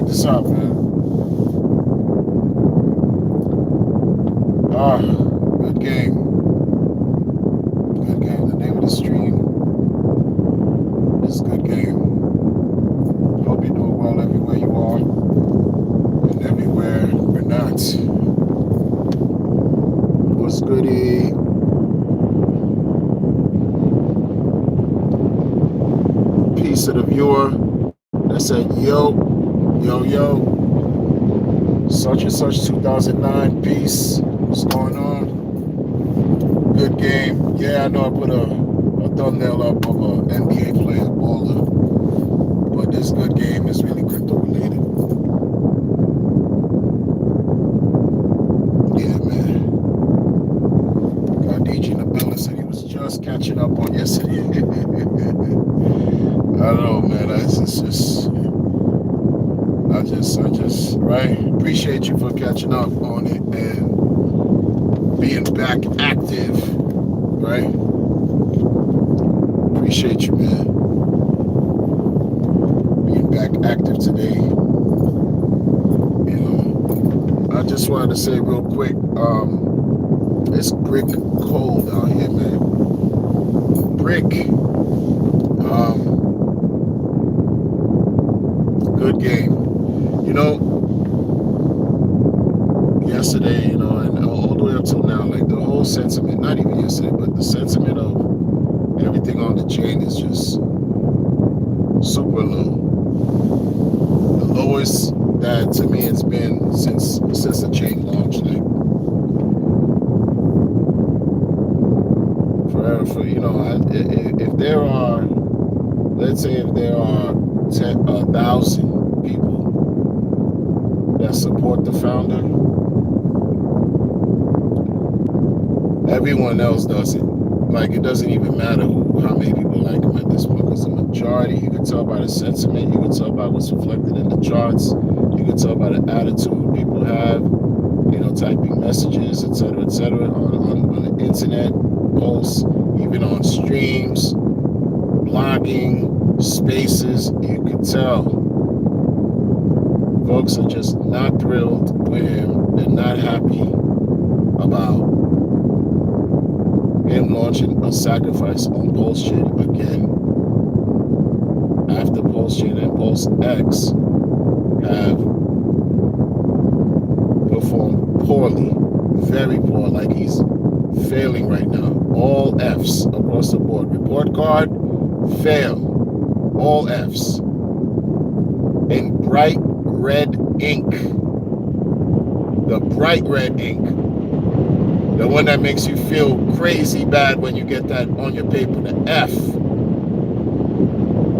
this up, man. Good game. Good game. The name of the stream is Good Game. Hope you're doing well everywhere you are and everywhere you're not. What's goody? Peace to the viewer that said, yo. Such and such 2009. Peace. What's going on? Good game. Yeah, I know I put a thumbnail up of a NBA player, baller. But this good game is really crypto related. Yeah, man. Got DJ in the building said he was just catching up on yesterday. I don't know, man. I just, right? Appreciate you for catching up on it and being back active, right? Appreciate you, man. Being back active today. I just wanted to say real quick, it's brick cold out here, man. Brick. Good game. You know, yesterday, and all the way up till now, like the whole sentiment, not even yesterday, but the sentiment of everything on the chain is just super low. The lowest that to me it's been since the chain launched. Like for if there are, let's say if there are 1,000 people that support the founder, everyone else doesn't. Like it doesn't even matter how many people like him at this point, because the majority, you can tell by the sentiment, you can tell by what's reflected in the charts, you can tell by the attitude people have, typing messages, etc., on the internet, posts, even on streams, blogging, spaces. You can tell folks are just not thrilled with him. They're not happy about him launching a sacrifice on Pulse Chain again, after Pulse Chain and Pulse X have performed poorly, very poor, like he's failing right now. All F's across the board. Report card, fail. All F's. In bright red ink. The bright red ink. The one that makes you feel crazy bad when you get that on your paper. The F.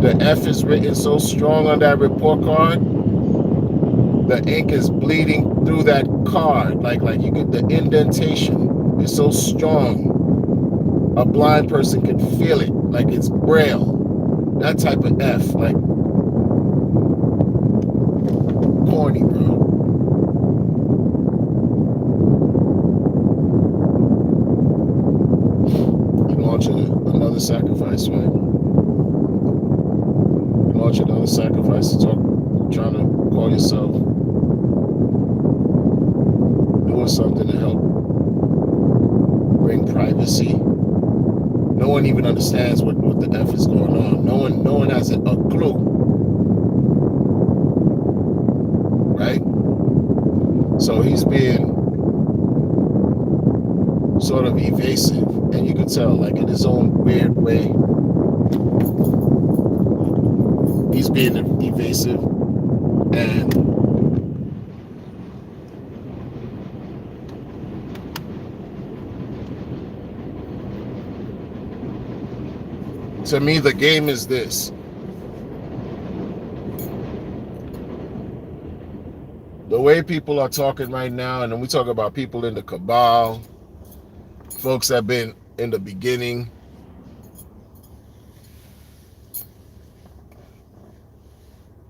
The F is written so strong on that report card. The ink is bleeding through that card. Like you get the indentation is so strong. A blind person can feel it. Like it's braille. That type of F. Like corny, bro. Another sacrifice, right? Launch another sacrifice to trying to call yourself doing something to help bring privacy. No one even understands what the F is going on. No one has a clue, right? So he's being sort of evasive, and you can tell, like in his own weird way, he's being evasive, and to me the game is this. The way people are talking right now, and then we talk about people in the cabal, folks that have been in the beginning,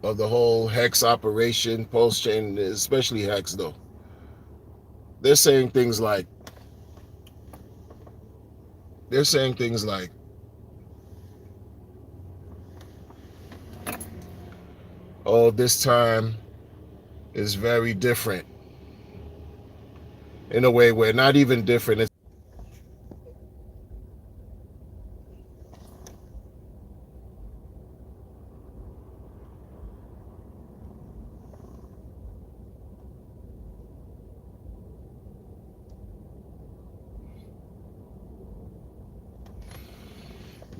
of the whole Hex operation, Pulse Chain, especially Hex though. They're saying things like, oh, this time is very different in a way where not even different.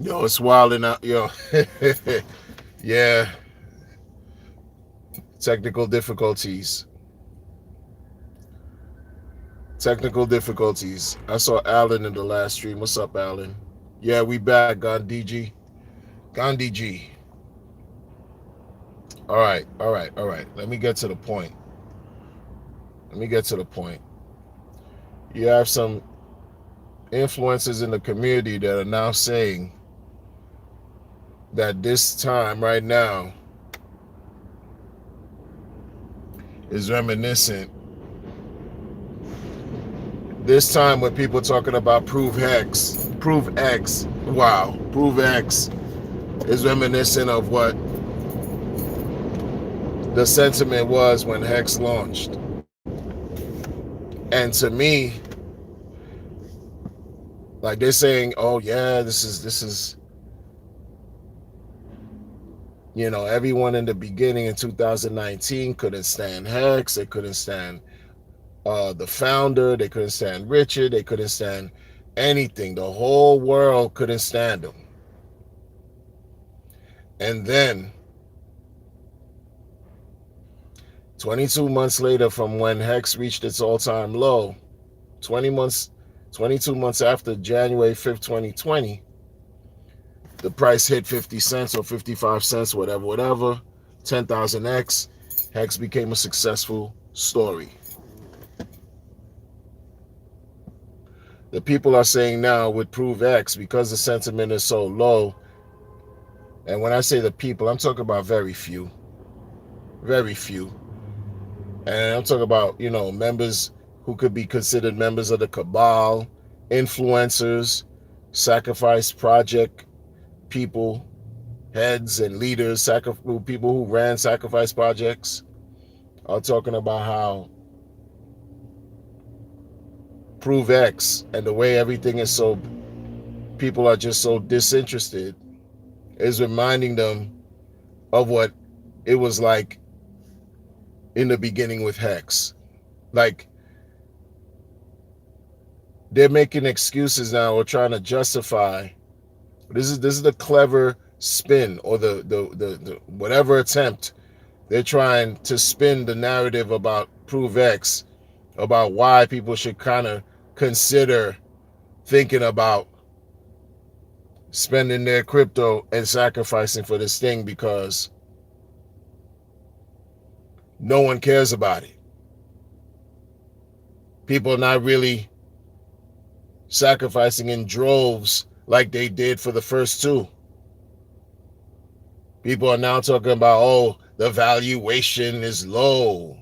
Yo, it's wilding out. Yo, yeah, technical difficulties. Technical difficulties. I saw Alan in the last stream. What's up, Alan? Yeah, we back, Gandhi G. Gandhi G. All right, all right, all right. Let me get to the point. Let me get to the point. You have some influencers in the community that are now saying that this time right now is reminiscent. This time when people talking about Prove X, wow, Prove X is reminiscent of what the sentiment was when Hex launched. And to me, like they're saying, oh yeah, this is everyone in the beginning in 2019 couldn't stand Hex, they couldn't stand the founder, they couldn't stand Richard, they couldn't stand anything. The whole world couldn't stand him. And then 22 months later from when Hex reached its all-time low, 22 months after January 5th, 2020, the price hit 50 cents or 55 cents, whatever, 10,000x. Hex became a successful story. The people are saying now with Prove X, because the sentiment is so low, and when I say the people, I'm talking about very few. Very few. And I'm talking about, members who could be considered members of the cabal, influencers, sacrifice project people, heads and leaders, people who ran sacrifice projects, are talking about how Prove X and the way everything is so, people are just so disinterested, is reminding them of what it was like in the beginning with Hex. Like, they're making excuses now or trying to justify. This is the clever spin or the whatever attempt they're trying to spin the narrative about Prove X, about why people should kind of consider thinking about spending their crypto and sacrificing for this thing, because no one cares about it. People are not really sacrificing in droves like they did for the first two. People are now talking about, oh, the valuation is low.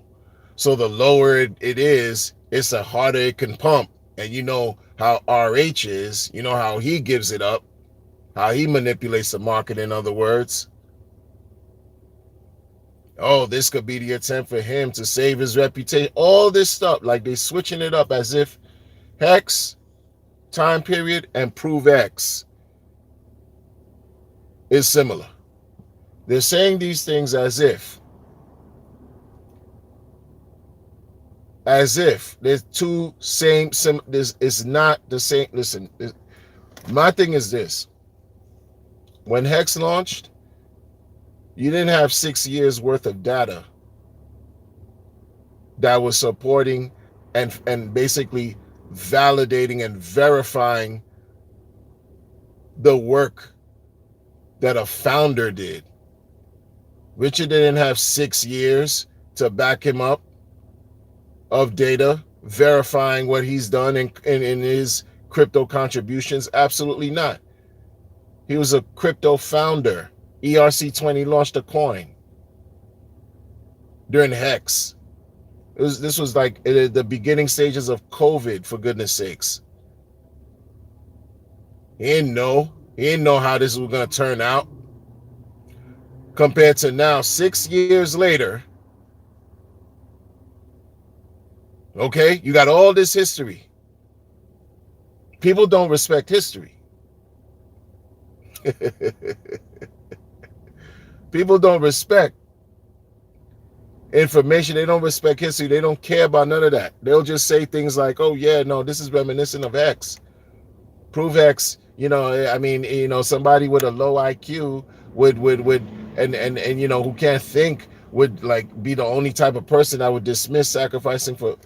So the lower it is, it's the harder it can pump. And you know how RH is, you know how he gives it up, how he manipulates the market, in other words. Oh, this could be the attempt for him to save his reputation. All this stuff, like they switching it up as if Hex time period and Prove X is similar. They're saying these things as if there's two same. This is not the same. Listen, my thing is this: when Hex launched, you didn't have 6 years worth of data that was supporting and basically validating and verifying the work that a founder did. Richard didn't have 6 years to back him up of data verifying what he's done in his crypto contributions. Absolutely not. He was a crypto founder. ERC20 launched a coin during Hex. This was like the beginning stages of COVID, for goodness sakes. He didn't know how this was going to turn out. Compared to now, 6 years later, Okay? You got all this history. People don't respect history. People don't respect information. They don't respect history. They don't care about none of that. They'll just say things like, oh, yeah, no, this is reminiscent of X. Prove X. I mean, somebody with a low IQ would and who can't think would like be the only type of person that would dismiss sacrificing for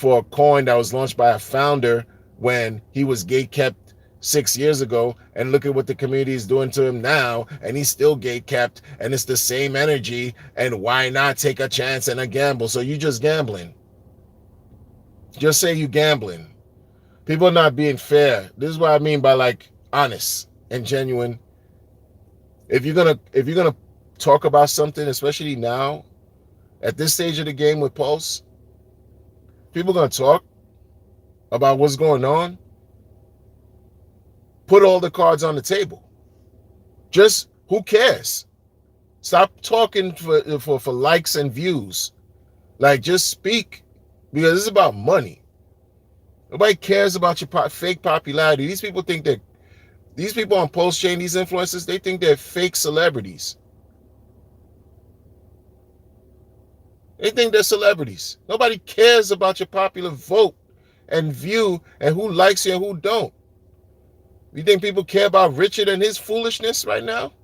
a coin that was launched by a founder when he was gate kept 6 years ago, and look at what the community is doing to him now, and he's still gate kept, and it's the same energy, and why not take a chance and a gamble? So you just gambling. Just say you gambling. People are not being fair. This is what I mean by like honest and genuine. If you're gonna talk about something, especially now, at this stage of the game with Pulse, people are gonna talk about what's going on. Put all the cards on the table. Just who cares? Stop talking for likes and views. Like, just speak, because it's about money. Nobody cares about your fake popularity. These people on Pulse Chain, these influencers, they think they're fake celebrities. They think they're celebrities. Nobody cares about your popular vote and view and who likes you and who don't. You think people care about Richard and his foolishness right now?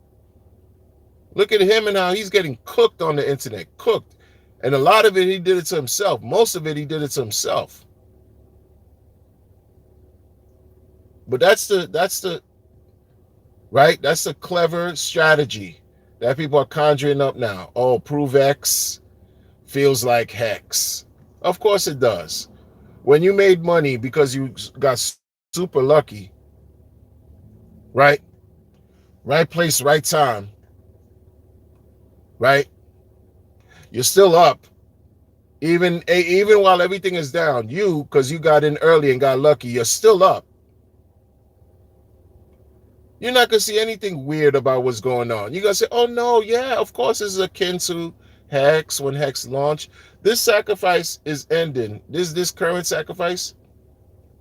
Look at him and how he's getting cooked on the internet. Cooked. And a lot of it, he did it to himself. Most of it, he did it to himself. But that's the right? That's the clever strategy that people are conjuring up now. Oh, Prove X feels like Hex. Of course it does. When you made money because you got super lucky, right? Right place, right time, right? You're still up. Even while everything is down, because you got in early and got lucky, you're still up. You're not going to see anything weird about what's going on. You're going to say, oh, no, yeah, of course this is akin to Hex when Hex launched. This sacrifice is ending. This current sacrifice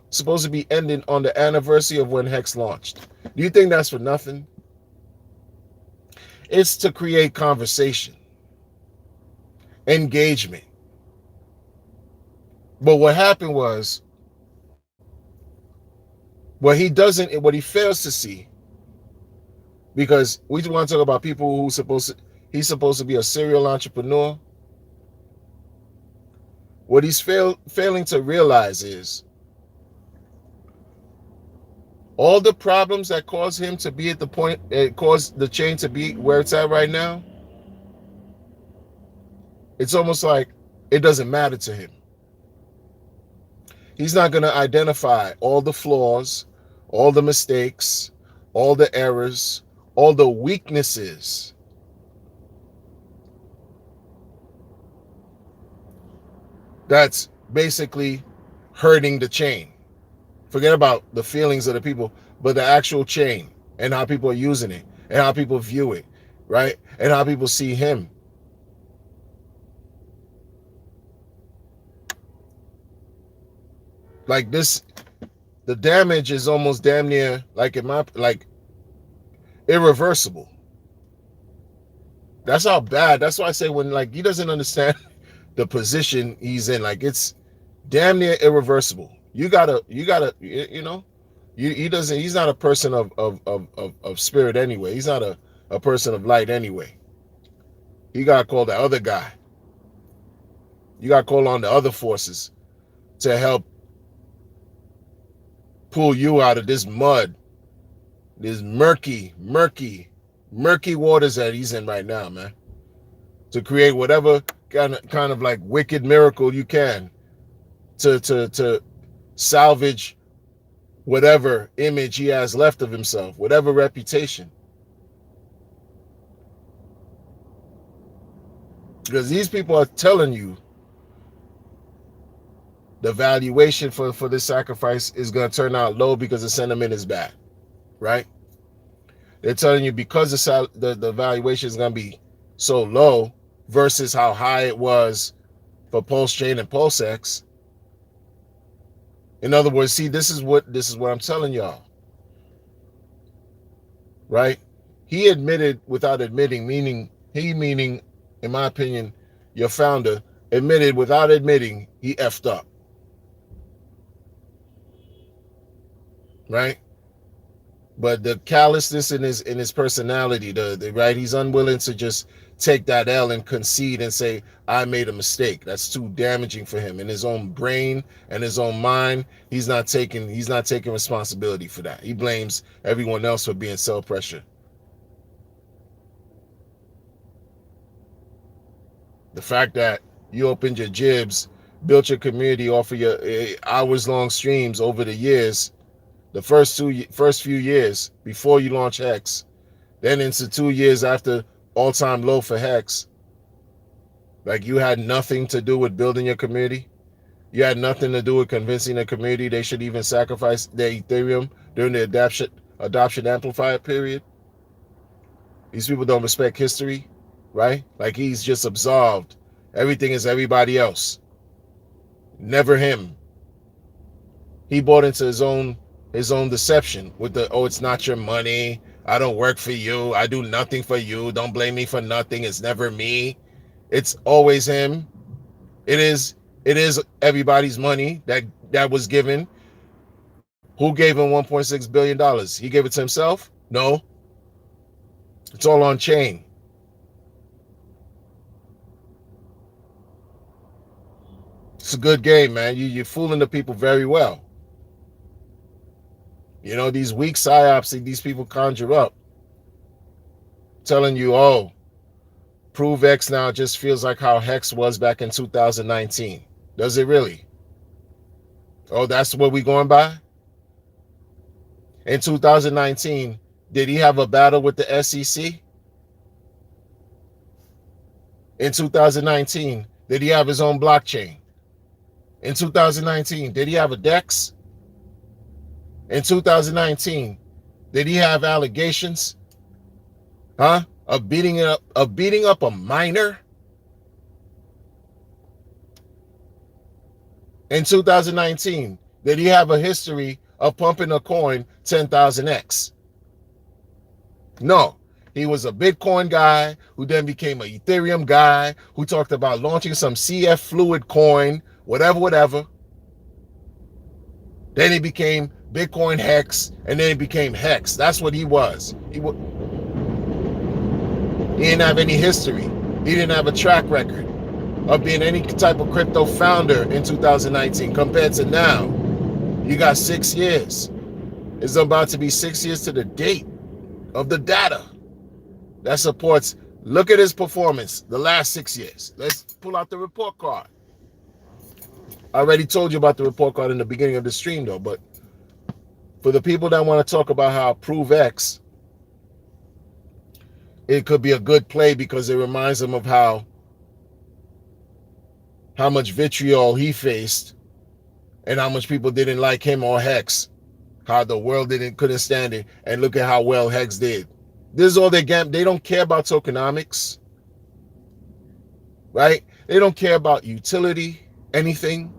is supposed to be ending on the anniversary of when Hex launched. Do you think that's for nothing? It's to create conversation, engagement. But what happened was, what he fails to see, because we want to talk about people he's supposed to be a serial entrepreneur. What he's failing to realize is all the problems that caused him to be at the point, it caused the chain to be where it's at right now. It's almost like it doesn't matter to him. He's not going to identify all the flaws, all the mistakes, all the errors, all the weaknesses that's basically hurting the chain. Forget about the feelings of the people, but the actual chain and how people are using it and how people view it, right? And how people see him. Like this, the damage is almost damn near like irreversible. That's how bad. That's why I say when like he doesn't understand the position he's in, like it's damn near irreversible. He's not a person of spirit anyway. He's not a person of light anyway. You gotta call the other guy. You gotta call on the other forces to help pull you out of this mud, this murky waters that he's in right now, man. To create whatever kind of like wicked miracle you can to salvage whatever image he has left of himself, whatever reputation. Because these people are telling you the valuation for this sacrifice is going to turn out low because the sentiment is bad, right? They're telling you because the valuation is going to be so low versus how high it was for Pulse Chain and PulseX. In other words, see, this is what I'm telling y'all, right? He admitted without admitting, meaning, in my opinion, your founder admitted without admitting he effed up, right? But the callousness in his personality, the right, he's unwilling to just take that L and concede and say, I made a mistake. That's too damaging for him. In his own brain and his own mind, he's not taking responsibility for that. He blames everyone else for being self-pressure. The fact that you opened your jibs, built your community off of your hours-long streams over the years, the first few years before you launch Hex, then into 2 years after all-time low for Hex, like you had nothing to do with building your community. You had nothing to do with convincing the community they should even sacrifice their Ethereum during the adoption amplifier period. These people don't respect history, right? Like he's just absolved. Everything is everybody else, never him. He bought into his own deception with the, oh, it's not your money. I don't work for you. I do nothing for you. Don't blame me for nothing. It's never me. It's always him. It is everybody's money that was given. Who gave him $1.6 billion? He gave it to himself? No. It's all on chain. It's a good game, man. You're fooling the people very well. You know, these weak psyops these people conjure up, telling you, oh, Prove X now just feels like how Hex was back in 2019. Does it really? Oh, that's what we going by? In 2019, did he have a battle with the SEC? In 2019, did he have his own blockchain? In 2019, did he have a DEX? In 2019, did he have allegations? Of beating up a minor? In 2019, did he have a history of pumping a coin 10,000x? No. He was a Bitcoin guy who then became an Ethereum guy who talked about launching some CF Fluid coin, whatever. Then he became Bitcoin Hex, and then he became Hex. That's what he was. He didn't have any history. He didn't have a track record of being any type of crypto founder in 2019 compared to now. You got 6 years. It's about to be 6 years to the date of the data that supports. Look at his performance the last 6 years. Let's pull out the report card. I already told you about the report card in the beginning of the stream, though. But for the people that want to talk about how Prove X, it could be a good play because it reminds them of how much vitriol he faced and how much people didn't like him or Hex, how the world couldn't stand it, and look at how well Hex did. This is all they get. They don't care about tokenomics, right? They don't care about utility, anything.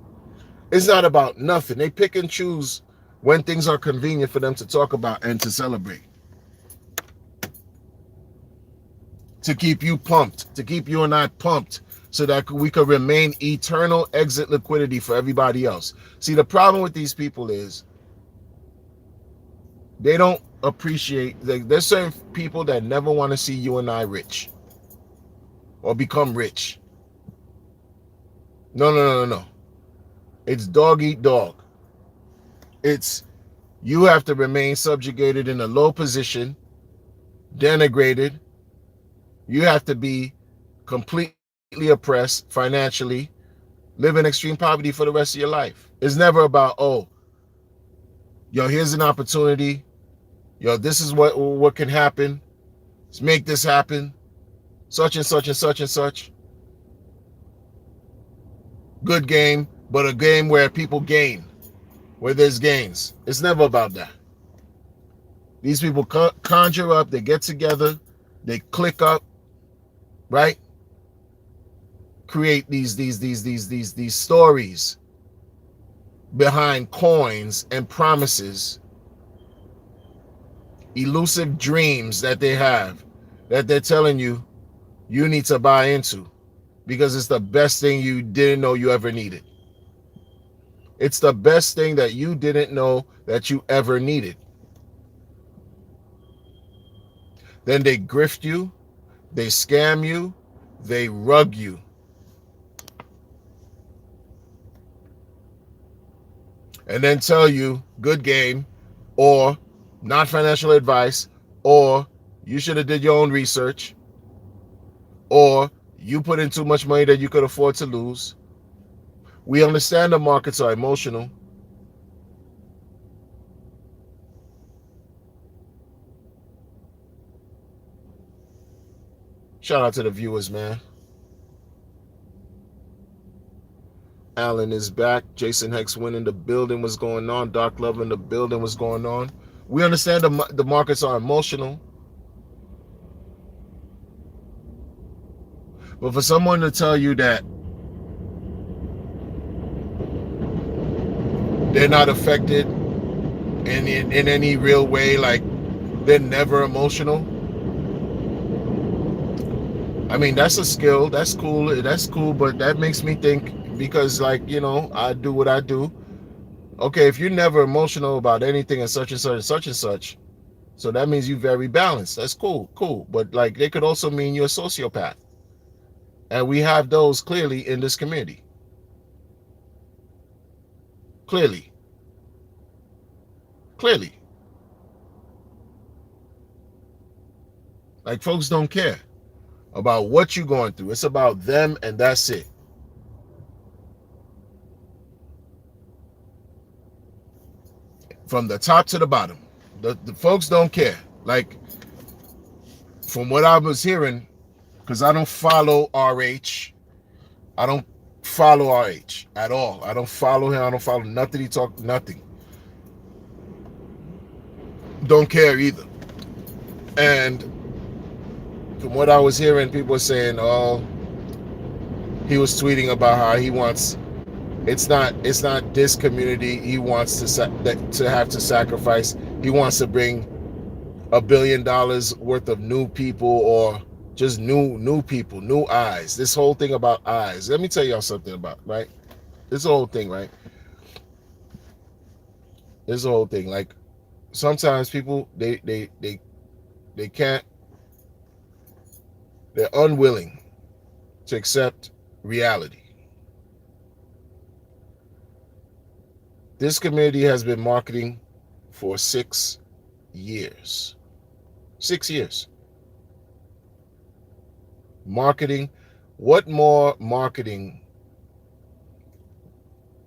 It's not about nothing. They pick and choose when things are convenient for them to talk about and to celebrate. To keep you pumped, to keep you and I pumped, so that we could remain eternal exit liquidity for everybody else. See, the problem with these people is they don't appreciate, there's certain people that never want to see you and I rich or become rich. No. It's dog eat dog. It's you have to remain subjugated in a low position, denigrated. You have to be completely oppressed financially, live in extreme poverty for the rest of your life. It's never about, oh, yo, here's an opportunity. Yo, this is what can happen. Let's make this happen. Such and such and such and such. Good game, but a game where people gain, where there's gains. It's never about that. These people conjure up, they get together, they click up, right? create these stories behind coins and promises, elusive dreams that they have, that they're telling you you need to buy into because it's the best thing you didn't know you ever needed. It's the best thing that you didn't know that you ever needed. Then they grift you, they scam you, they rug you. And then tell you good game, or not financial advice, or you should have did your own research, or you put in too much money that you could afford to lose. We understand the markets are emotional. Shout out to the viewers, man. Alan is back. Jason Hex winning the building. What's going on? Doc Love in the building. What's going on? We understand the markets are emotional. But for someone to tell you that they're not affected in any real way, like they're never emotional, I mean, that's a skill. That's cool. That's cool. But that makes me think, because, like, you know, I do what I do. Okay, if you're never emotional about anything and such and such and such and such, so that means you're very balanced. That's cool. But, like, they could also mean you're a sociopath. And we have those clearly in this community. Clearly. Like, folks don't care about what you're going through. It's about them, and that's it. From the top to the bottom. The folks don't care. Like, from what I was hearing, because I don't follow RH. I don't follow RH at all. I don't follow him. I don't follow nothing he talk, nothing. Don't care either. And from what I was hearing, people were saying, oh, he was tweeting about how he wants, it's not this community he wants to have to sacrifice. He wants to bring $1 billion worth of new people, or just new people, new eyes. This whole thing about eyes. Let me tell y'all something about, right? This whole thing, right? This whole thing, like, sometimes people they can't, they're unwilling to accept reality. This community has been marketing for 6 years. 6 years. Marketing. What more marketing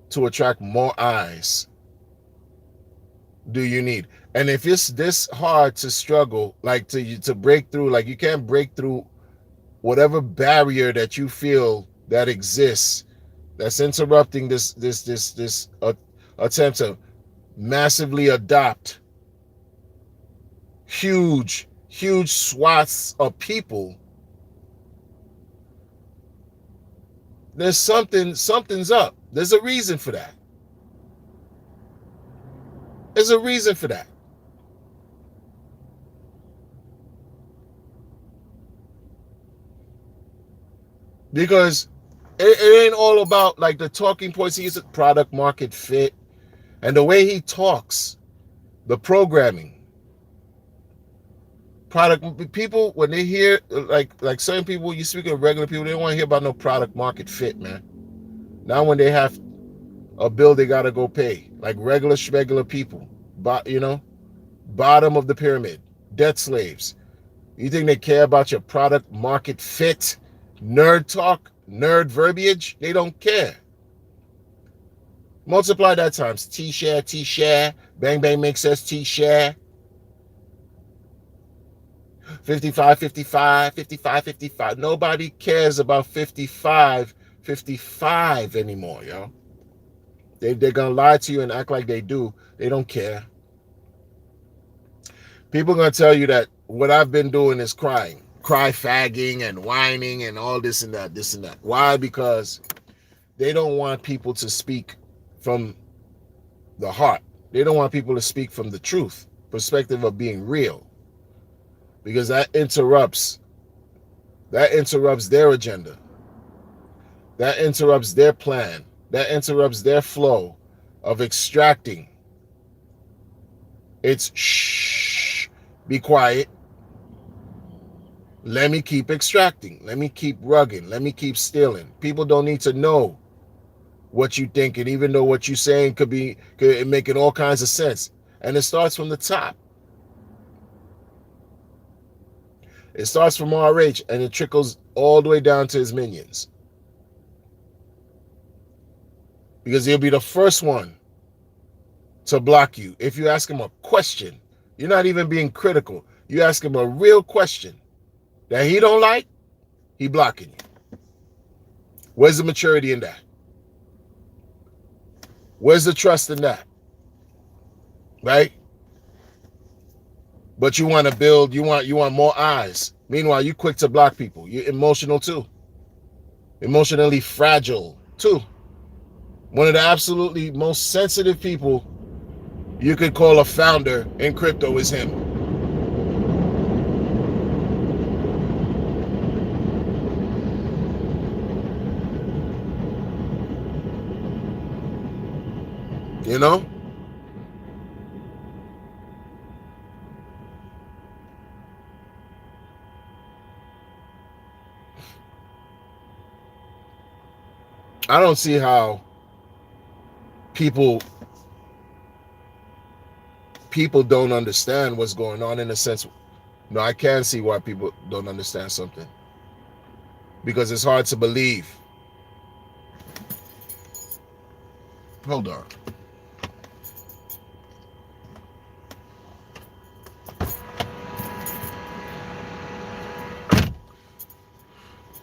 to attract more eyes do you need? And if it's this hard to struggle, like to break through, like, you can't break through whatever barrier that you feel that exists, that's interrupting this attempt to massively adopt huge swaths of people, there's something's up. There's a reason for that. There's a reason for that. Because it ain't all about, like, the talking points. He's a product market fit, and the way he talks, the programming. Product people, when they hear, like certain people, you speak of regular people, they don't want to hear about no product market fit, man. Now when they have a bill they gotta go pay, like regular people, but, you know, bottom of the pyramid, debt slaves. You think they care about your product market fit, nerd talk, nerd verbiage? They don't care. Multiply that times T-share, bang bang makes us T-share. 55. Nobody cares about 55 anymore, yo. They're gonna lie to you and act like they do. They don't care. People are gonna tell you that what I've been doing is crying cry fagging and whining and all this and that, this and that. Why? Because they don't want people to speak from the heart. They don't want people to speak from the truth, perspective of being real, because that interrupts their agenda. That interrupts their plan. That interrupts their flow of extracting. It's shh, be quiet. Let me keep extracting. Let me keep rugging. Let me keep stealing. People don't need to know what you think, and even though what you're saying could making all kinds of sense. And it starts from the top. It starts from RH and it trickles all the way down to his minions. Because he'll be the first one to block you. If you ask him a question, you're not even being critical. You ask him a real question that he don't like, he blocking you. Where's the maturity in that? Where's the trust in that? Right? But you want to build, you want more eyes. Meanwhile, you quick to block people. You're emotional too. Emotionally fragile too. One of the absolutely most sensitive people you could call a founder in crypto is him. You know? I don't see how people don't understand what's going on, in a sense. No, I can see why people don't understand something. Because it's hard to believe. Hold on.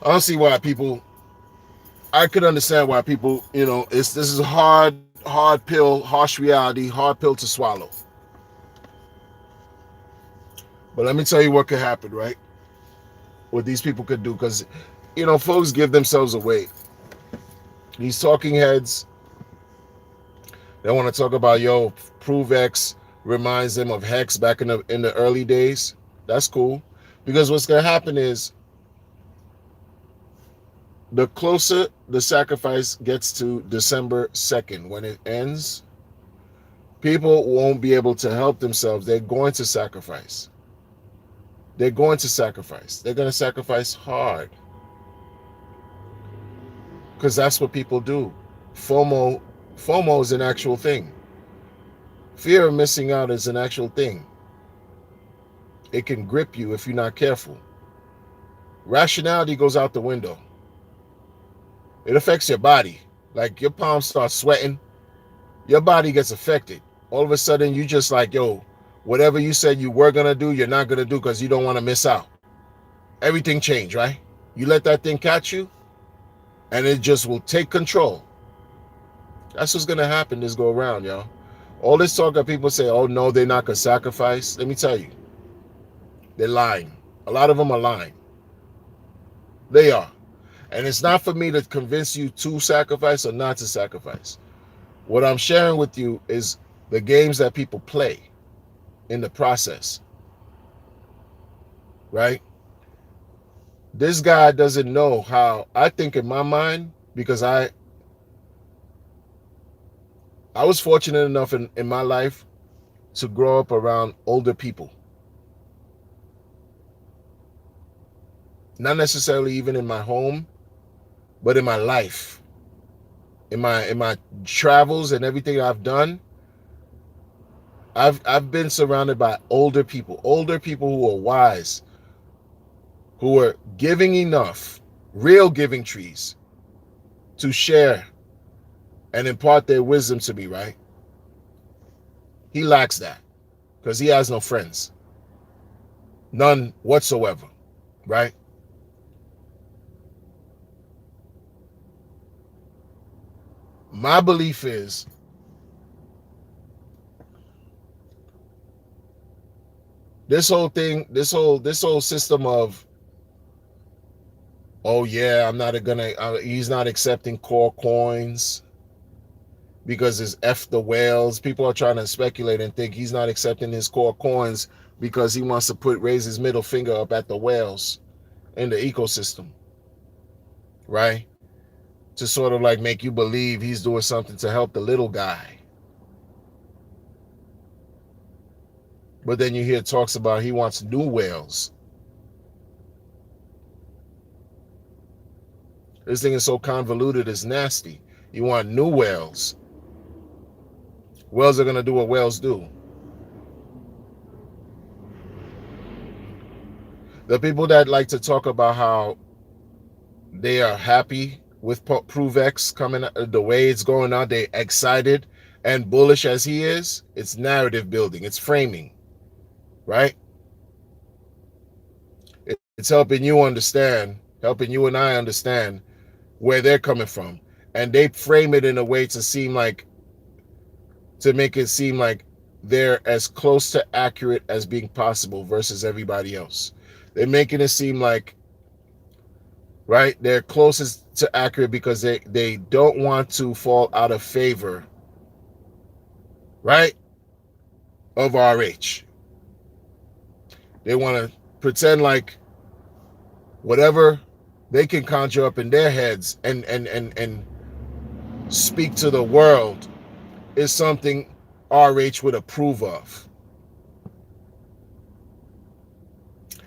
I don't see why people. I could understand why people, this is a hard pill, harsh reality, hard pill to swallow. But let me tell you what could happen, right? What these people could do, because, folks give themselves away. These talking heads, they want to talk about, Prove X reminds them of Hex back in the early days. That's cool. Because what's going to happen is, the closer the sacrifice gets to December 2nd, when it ends, people won't be able to help themselves. They're going to sacrifice. They're going to sacrifice. They're going to sacrifice hard. Because that's what people do. FOMO is an actual thing. Fear of missing out is an actual thing. It can grip you if you're not careful. Rationality goes out the window. It affects your body. Like, your palms start sweating. Your body gets affected. All of a sudden, you just like, whatever you said you were going to do, you're not going to do because you don't want to miss out. Everything changed, right? You let that thing catch you, and it just will take control. That's what's going to happen this go around, y'all. All this talk that people say, oh, no, they're not going to sacrifice. Let me tell you, they're lying. A lot of them are lying. They are. And it's not for me to convince you to sacrifice or not to sacrifice. What I'm sharing with you is the games that people play in the process. Right? This guy doesn't know how, I think in my mind, because I was fortunate enough in my life to grow up around older people. Not necessarily even in my home, but in my life. In my travels and everything I've done, I've been surrounded by older people who are wise, who are giving enough, real giving trees, to share and impart their wisdom to me, right? He lacks that because he has no friends. None whatsoever, right? My belief is this whole thing, this whole system of Oh yeah, I'm not gonna. He's not accepting core coins because it's F the whales. People are trying to speculate and think he's not accepting his core coins because he wants to raise his middle finger up at the whales in the ecosystem, right? To sort of like make you believe he's doing something to help the little guy. But then you hear talks about he wants new whales. This thing is so convoluted, it's nasty. You want new whales. Whales are going to do what whales do. The people that like to talk about how they are happy with PruvX coming the way it's going on, they excited and bullish as he is, it's narrative building, it's framing, right? It's helping you understand, helping you and I understand where they're coming from. And they frame it in a way to make it seem like they're as close to accurate as being possible versus everybody else. They're making it seem like, right, they're closest to accurate because they don't want to fall out of favor, right, of RH. They want to pretend like whatever they can conjure up in their heads and speak to the world is something RH would approve of.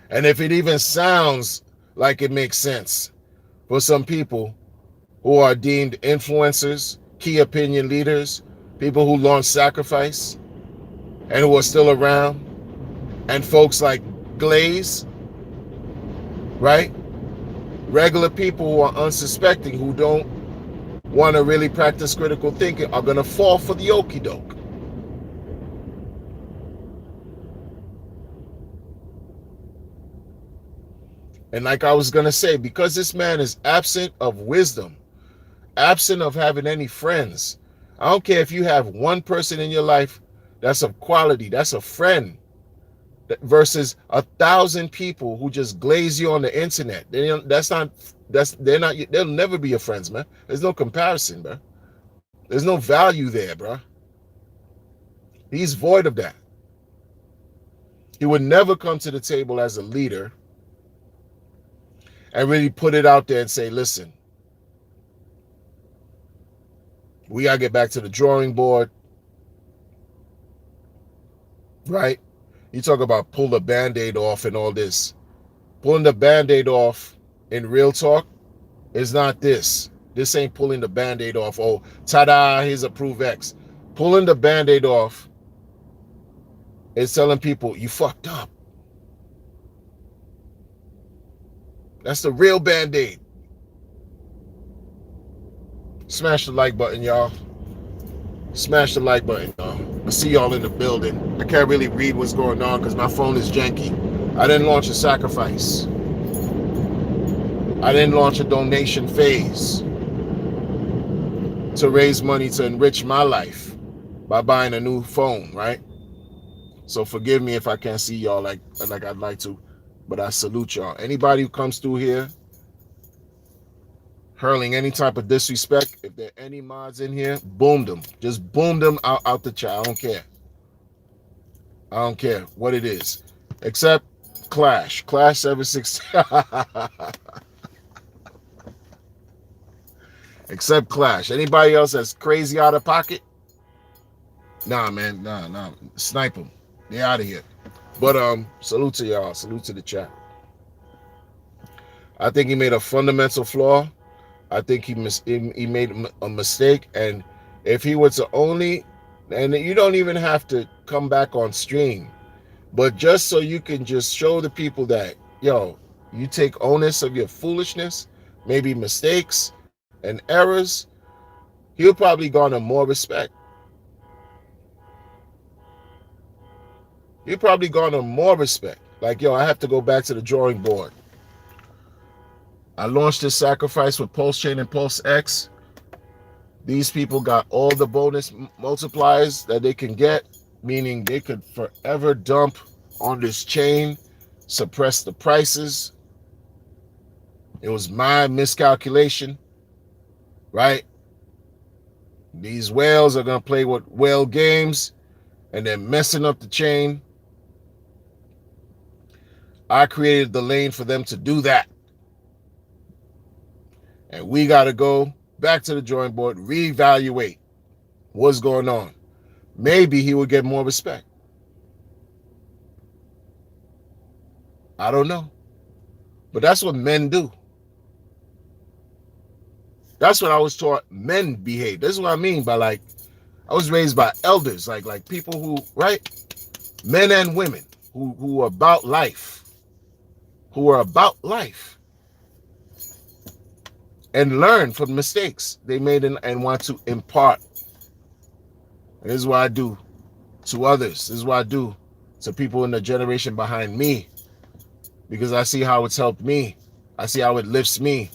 And if it even sounds like it makes sense for some people who are deemed influencers, key opinion leaders, people who launch Sacrifice and who are still around, and folks like Glaze, right? Regular people who are unsuspecting, who don't want to really practice critical thinking, are going to fall for the okie doke. And like I was going to say, because this man is absent of wisdom, absent of having any friends, I don't care if you have one person in your life that's of quality, that's a friend, versus 1,000 people who just glaze you on the internet. They'll never be your friends, man. There's no comparison, bro. There's no value there, bro. He's void of that. He would never come to the table as a leader and really put it out there and say, listen, we got to get back to the drawing board, right? You talk about pull the Band-Aid off and all this. Pulling the Band-Aid off in real talk is not this. This ain't pulling the Band-Aid off. Oh, ta-da, here's a PruvX. Pulling the Band-Aid off is telling people, you fucked up. That's the real Band-Aid. Smash the like button, y'all. Smash the like button, y'all. I see y'all in the building. I can't really read what's going on because my phone is janky. I didn't launch a Sacrifice. I didn't launch a donation phase to raise money to enrich my life by buying a new phone, right? So forgive me if I can't see y'all like I'd like to, but I salute y'all. Anybody who comes through here hurling any type of disrespect, if there are any mods in here, boom them. Just boom them out the chat. I don't care. I don't care what it is. Except Clash. Clash 716. Except Clash. Anybody else that's crazy out of pocket? Nah, man. Nah. Snipe them. They out of here. But salute to y'all. Salute to the chat. I think he made a fundamental flaw. I think he made a mistake. And if he were to only, and you don't even have to come back on stream, but just so you can just show the people that, yo, you take onus of your foolishness, maybe mistakes and errors, he'll probably garner more respect. He'll probably garner more respect. Like, yo, I have to go back to the drawing board. I launched this Sacrifice with Pulse Chain and Pulse X. These people got all the bonus multipliers that they can get, meaning they could forever dump on this chain, suppress the prices, It was my miscalculation, right? These whales are going to play with whale games and they're messing up the chain. I created the lane for them to do that. And we got to go back to the drawing board, reevaluate what's going on. Maybe he would get more respect. I don't know. But that's what men do. That's what I was taught men behave. This is what I mean by, like, I was raised by elders, like people who, right? Men and women who are about life. Who are about life. And learn from mistakes they made and want to impart. And this is what I do to others. This is what I do to people in the generation behind me. Because I see how it's helped me. I see how it lifts me.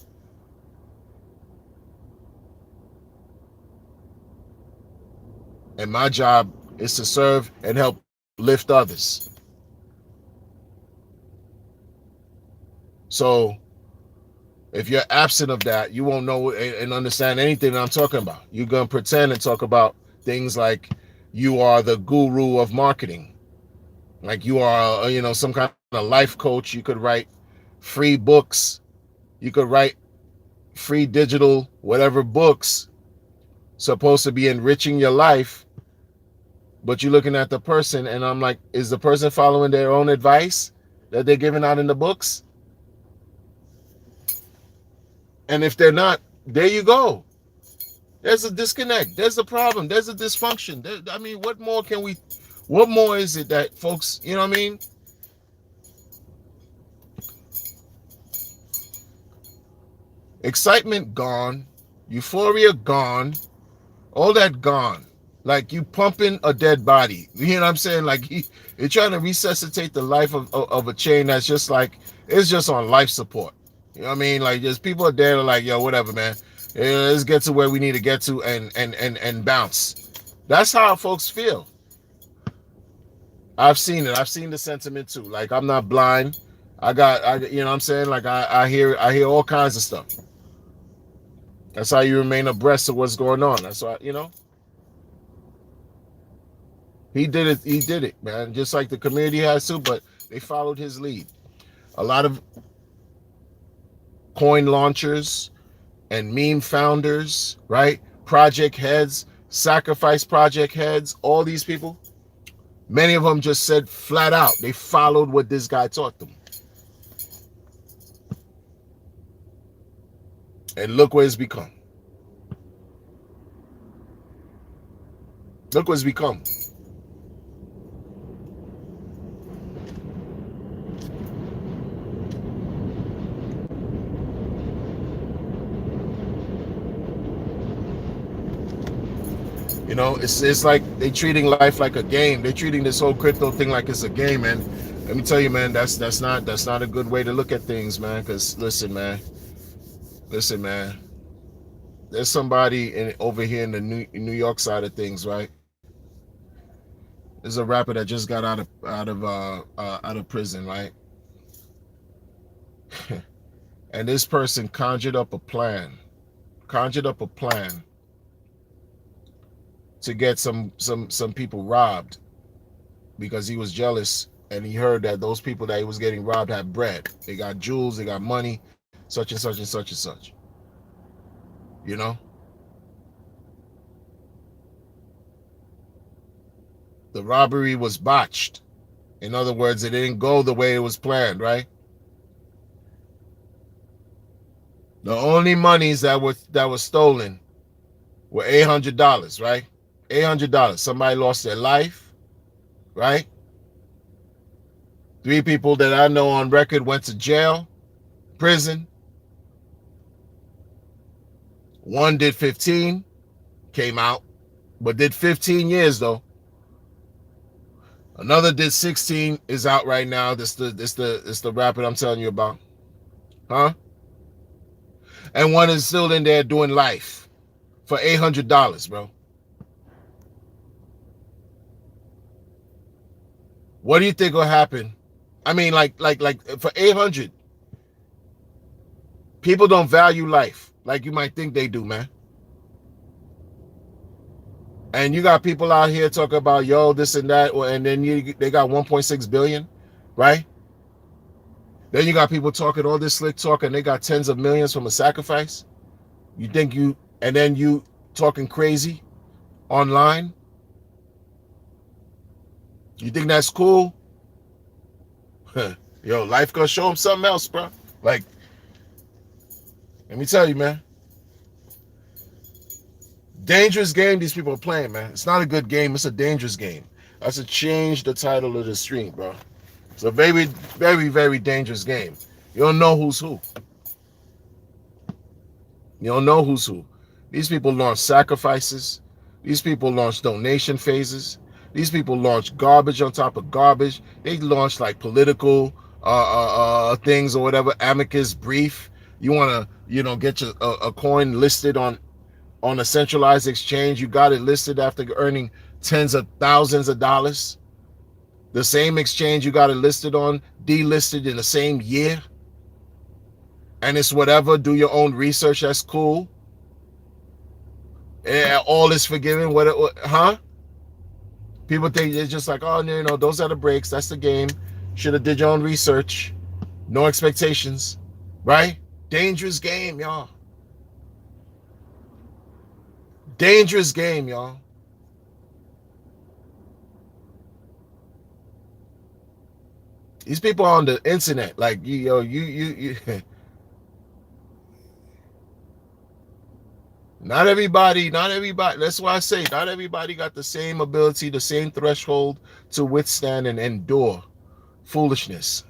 And my job is to serve and help lift others. So if you're absent of that, you won't know and understand anything that I'm talking about. You're going to pretend and talk about things like you are the guru of marketing. Like you are, some kind of life coach. You could write free books. You could write free digital, whatever books supposed to be enriching your life. But you're looking at the person and I'm like, is the person following their own advice that they're giving out in the books? And if they're not, there you go. There's a disconnect. There's a problem. There's a dysfunction. What more is it that folks, you know what I mean? Excitement gone. Euphoria gone. All that gone. Like you pumping a dead body. You know what I'm saying? Like you're trying to resuscitate the life of a chain that's just like, it's just on life support. You know what I mean? Like just people are there like, yo, whatever, man. Yeah, let's get to where we need to get to and bounce. That's how folks feel. I've seen it. I've seen the sentiment too. Like I'm not blind. You know what I'm saying? Like I hear all kinds of stuff. That's how you remain abreast of what's going on. That's why, he did it. He did it, man. Just like the community has to, but they followed his lead. A lot of coin launchers and meme founders, right? Project heads, sacrifice project heads, all these people, many of them just said flat out, they followed what this guy taught them. And look what it's become. Look what it's become. It's like they treating life like a game. They're treating this whole crypto thing like it's a game, and let me tell you, man, that's not a good way to look at things, man. Because listen, man, there's somebody over here in the New York side of things, right? There's a rapper that just got out of prison, right? And this person conjured up a plan to get some people robbed because he was jealous and he heard that those people that he was getting robbed had bread. They got jewels, they got money, such and such and such and such. You know? The robbery was botched. In other words, it didn't go the way it was planned, right? The only monies that were stolen were $800, right? $800. Somebody lost their life, right? 3 people that I know on record went to jail, prison. 1 did 15, came out, but did 15 years though. Another did 16, is out right now. This the rapper I'm telling you about, huh? And 1 is still in there doing life for $800, bro. What do you think will happen? I mean, like for 800, People don't value life like you might think they do, man. And you got people out here talking about, yo, this and that, and then they got 1.6 billion, right? Then you got people talking all this slick talk, and they got tens of millions from a sacrifice. You think and then you talking crazy online. You think that's cool? Yo, life gonna show them something else, bro. Like, let me tell you, man. Dangerous game these people are playing, man. It's not a good game. It's a dangerous game. I should change the title of the stream, bro. It's a very, very, very dangerous game. You don't know who's who. You don't know who's who. These people launch sacrifices. These people launch donation phases. These people launch garbage on top of garbage. They launch like political things or whatever. Amicus brief. You want to, get your a coin listed on a centralized exchange. You got it listed after earning tens of thousands of dollars. The same exchange you got it listed on, delisted in the same year. And it's whatever. Do your own research. That's cool. Yeah, all is forgiven. Huh? People think it's just like, oh, those are the breaks. That's the game. Should have did your own research. No expectations. Right? Dangerous game, y'all. Dangerous game, y'all. These people are on the internet, like you. Not everybody. That's why I say not everybody got the same ability, the same threshold to withstand and endure foolishness.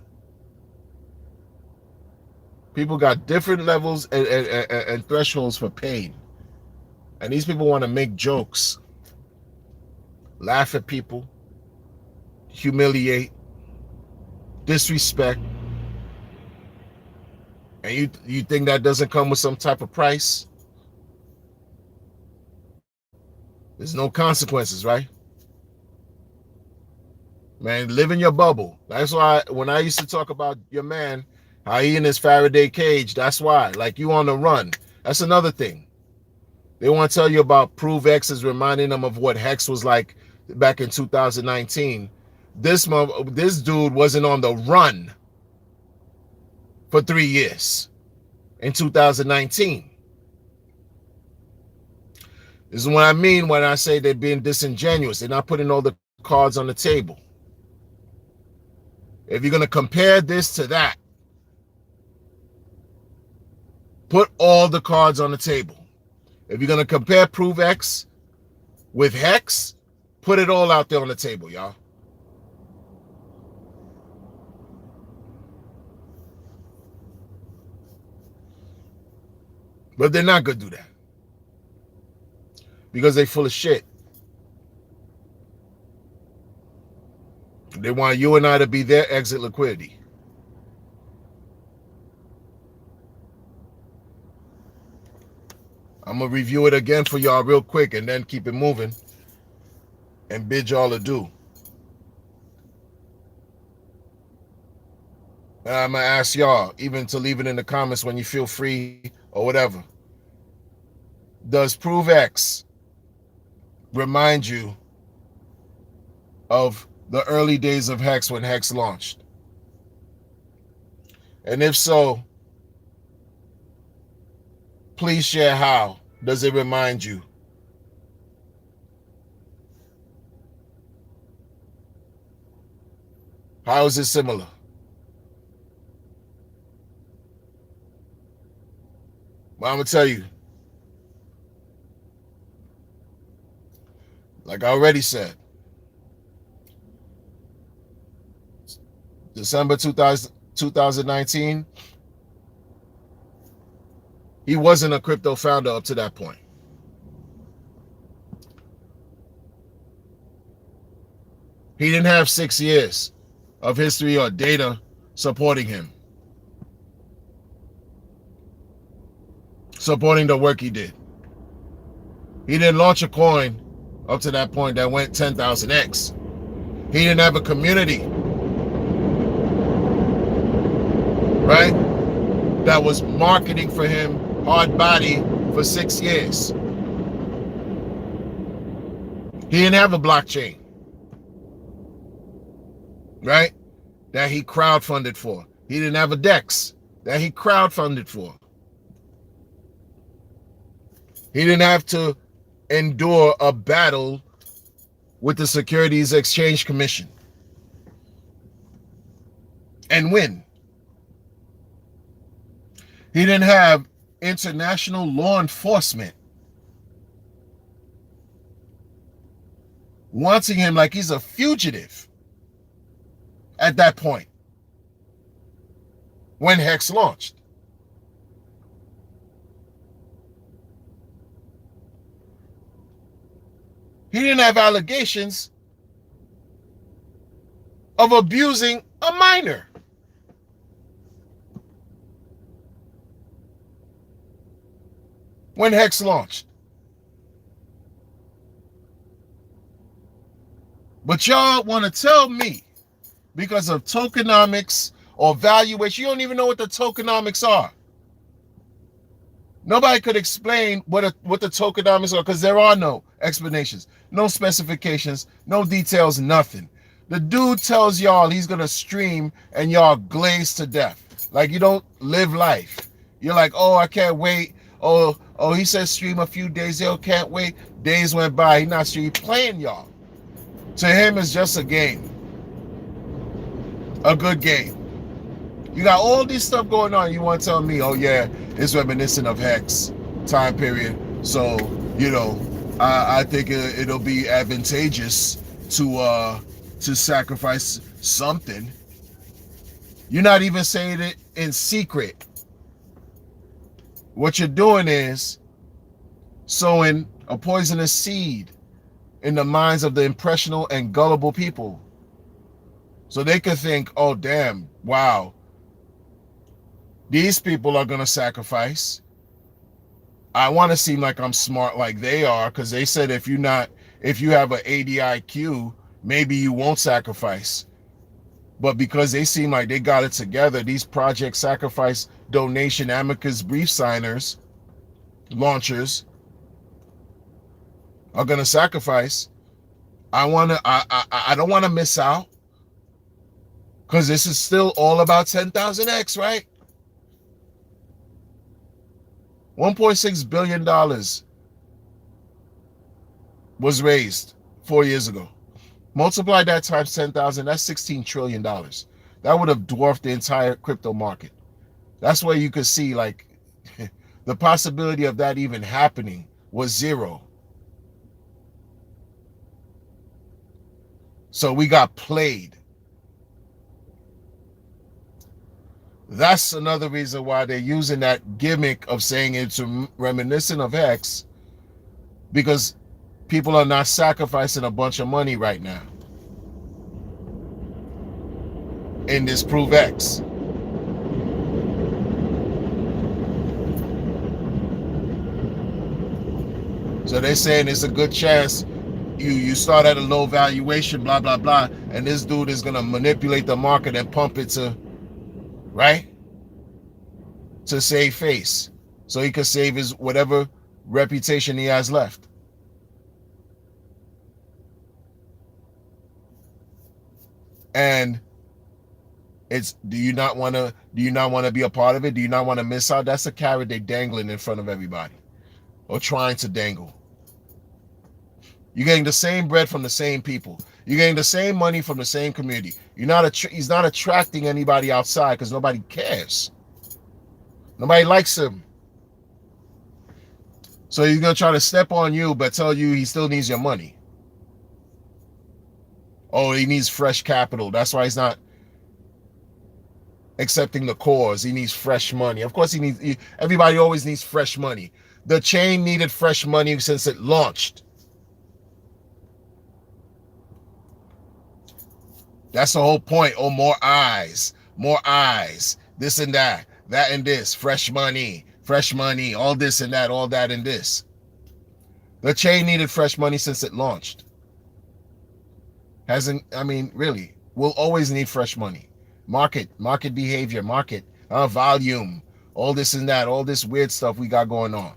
People got different levels and thresholds for pain. And these people want to make jokes, laugh at people, humiliate, disrespect. And you think that doesn't come with some type of price? There's no consequences, right? Man, live in your bubble. That's why when I used to talk about your man, how he in his Faraday cage, that's why. Like you on the run. That's another thing. They want to tell you about ProveX is reminding them of what Hex was like back in 2019. This dude wasn't on the run for 3 years in 2019. This is what I mean when I say they're being disingenuous. They're not putting all the cards on the table. If you're going to compare this to that, put all the cards on the table. If you're going to compare ProveX with Hex, put it all out there on the table, y'all. But they're not going to do that. Because they're full of shit. They want you and I to be their exit liquidity. I'm going to review it again for y'all real quick and then keep it moving and bid y'all adieu. And I'm going to ask y'all, even to leave it in the comments when you feel free or whatever. Does ProveX remind you of the early days of Hex when Hex launched? And if so, please share how does it remind you? How is it similar? Well, I'm going to tell you. Like I already said, December 2019, he wasn't a crypto founder up to that point. He didn't have 6 years of history or data supporting him, supporting the work he did. He didn't launch a coin up to that point that went 10,000x. He didn't have a community, right? that was marketing for him hard body for 6 years. He didn't have a blockchain, right? That he crowdfunded for. He didn't have a DEX that he crowdfunded for. He didn't have to endure a battle with the Securities Exchange Commission and win. He didn't have international law enforcement wanting him like he's a fugitive at that point when Hex launched. He didn't have allegations of abusing a minor. When Hex launched. But y'all want to tell me, because of tokenomics or valuation, you don't even know what the tokenomics are. Nobody could explain what the tokenomics are, because there are no explanations, no specifications, no details, nothing. The dude tells y'all he's going to stream and y'all glaze to death. Like you don't live life. You're like, oh, I can't wait. Oh, he said stream a few days. Yo, can't wait. Days went by. He's not streaming. Playing y'all. To him, it's just a game. A good game. You got all this stuff going on. You want to tell me, oh yeah, it's reminiscent of Hex time period. So, you know, I think it'll be advantageous to sacrifice something. You're not even saying it in secret. What you're doing is sowing a poisonous seed in the minds of the impressionable and gullible people. So they could think, oh damn, wow, these people are going to sacrifice. I want to seem like I'm smart like they are, because they said if you have an ADIQ, maybe you won't sacrifice. But because they seem like they got it together, these project sacrifice donation amicus brief signers, launchers, are going to sacrifice. I don't want to miss out, because this is still all about 10,000X, right? $1.6 billion was raised 4 years ago. Multiply that times 10,000, that's $16 trillion. That would have dwarfed the entire crypto market. That's where you could see, like, the possibility of that even happening was zero. So we got played. That's another reason why they're using that gimmick of saying it's reminiscent of Hex, because people are not sacrificing a bunch of money right now in this Prove X. So they're saying it's a good chance you start at a low valuation, blah, blah, blah, and this dude is going to manipulate the market and pump it to, right? To save face. So he could save his whatever reputation he has left. And it's, do you not want to be a part of it? Do you not want to miss out? That's a carrot they're dangling in front of everybody, or trying to dangle. You're getting the same bread from the same people. You're getting the same money from the same community. He's not attracting anybody outside, because nobody cares. Nobody likes him. So he's going to try to step on you, but tell you he still needs your money. Oh, he needs fresh capital. That's why he's not accepting the cause. He needs fresh money. Of course, everybody always needs fresh money. The chain needed fresh money since it launched. That's the whole point. Oh, more eyes, this and that and this, fresh money, all this and that, all that and this. The chain needed fresh money since it launched. We'll always need fresh money. Market behavior, volume, all this and that, all this weird stuff we got going on.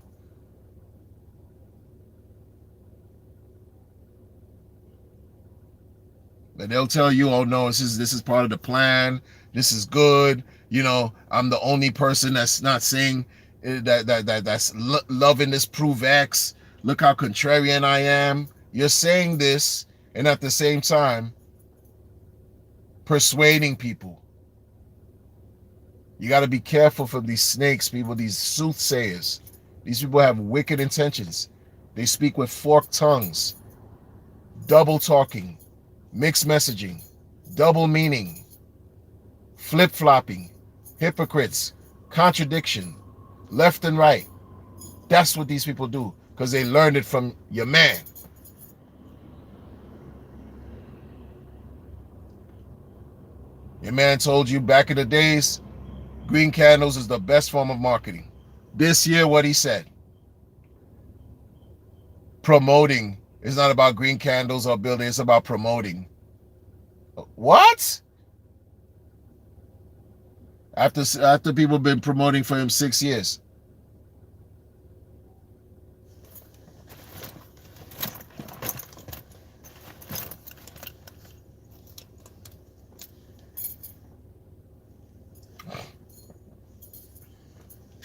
But they'll tell you, oh no, this is part of the plan. This is good. I'm the only person that's not saying that's loving this prove X. Look how contrarian I am. You're saying this, and at the same time, persuading people. You got to be careful from these snakes, people, these soothsayers. These people have wicked intentions. They speak with forked tongues, double talking, mixed messaging, double meaning, flip-flopping, hypocrites, contradiction, left and right. That's what these people do because they learned it from your man. Your man told you back in the days, green candles is the best form of marketing. This year, what he said, promoting is not about green candles or building, it's about promoting. What? After people been promoting for him 6 years.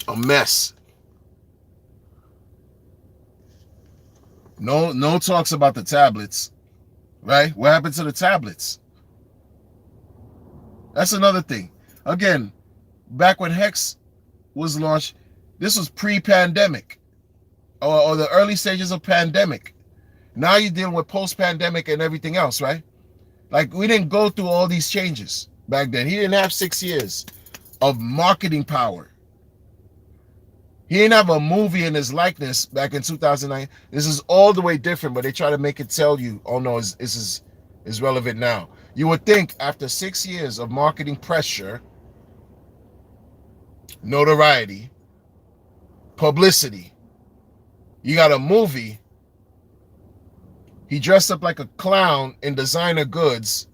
A mess. No talks about the tablets, right? What happened to the tablets? That's another thing. Again, back when Hex was launched, this was pre-pandemic or the early stages of pandemic. Now you're dealing with post-pandemic and everything else, right? Like, we didn't go through all these changes back then. He didn't have 6 years of marketing power. He didn't have a movie in his likeness back in 2009. This is all the way different, but they try to make it tell you, oh no, this is relevant now. You would think after 6 years of marketing pressure, notoriety, publicity, you got a movie. He dressed up like a clown in designer goods.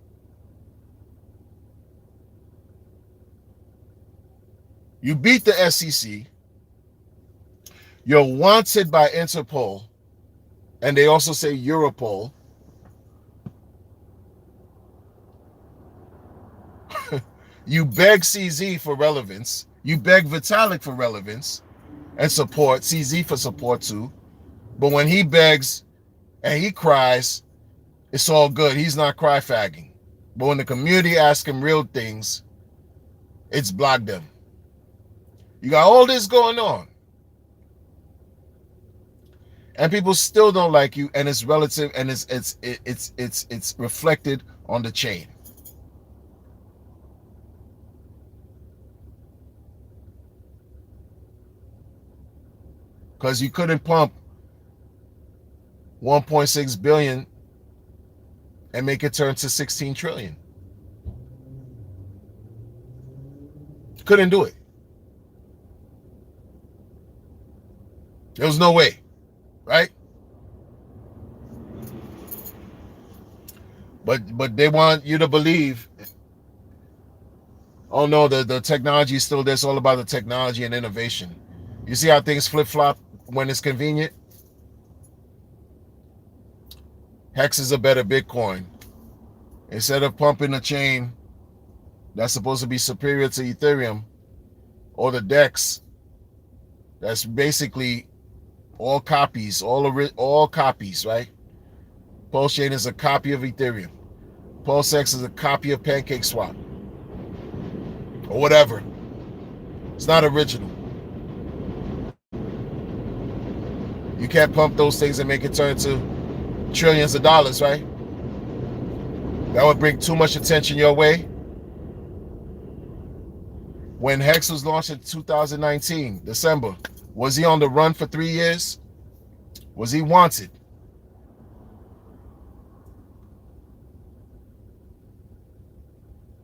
You beat the SEC. You're wanted by Interpol, and they also say Europol. You beg CZ for relevance. You beg Vitalik for relevance and support. CZ for support too. But when he begs and he cries, it's all good. He's not cry-fagging. But when the community asks him real things, it's blocked them. You got all this going on. And people still don't like you, and it's relative, and it's reflected on the chain. Because you couldn't pump 1.6 billion and make it turn to 16 trillion. Couldn't do it. There was no way. Right? But they want you to believe, oh no, the technology is still there. It's all about the technology and innovation. You see how things flip-flop when it's convenient? Hex is a better Bitcoin. Instead of pumping a chain that's supposed to be superior to Ethereum or the DEX, that's basically all copies, all copies, right? Pulse Chain is a copy of Ethereum. PulseX is a copy of PancakeSwap. Or whatever. It's not original. You can't pump those things and make it turn to trillions of dollars, right? That would bring too much attention your way. When Hex was launched in 2019, December, was he on the run for 3 years? Was he wanted?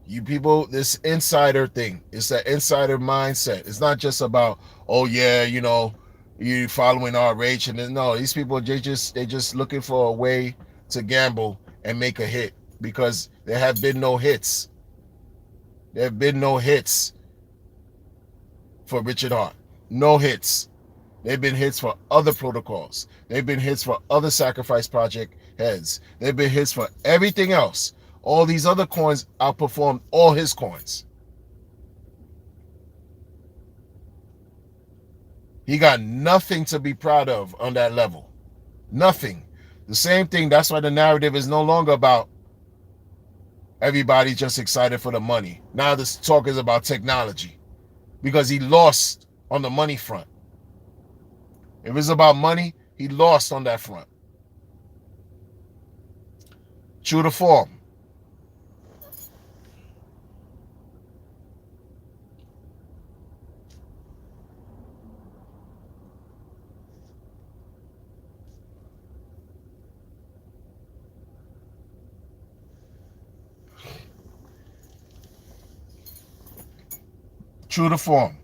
You people, this insider thing, it's that insider mindset. It's not just about, oh yeah, you following RH, and no, these people, they just looking for a way to gamble and make a hit because there have been no hits. There have been no hits. for Richard Hart. No hits. They've been hits for other protocols. They've been hits for other sacrifice project heads. They've been hits for everything else. All these other coins outperformed all his coins. He got nothing to be proud of on that level. Nothing. The same thing. That's why the narrative is no longer about everybody just excited for the money. Now this talk is about technology because he lost on the money front. If it's about money, he lost on that front. True to form. True to form.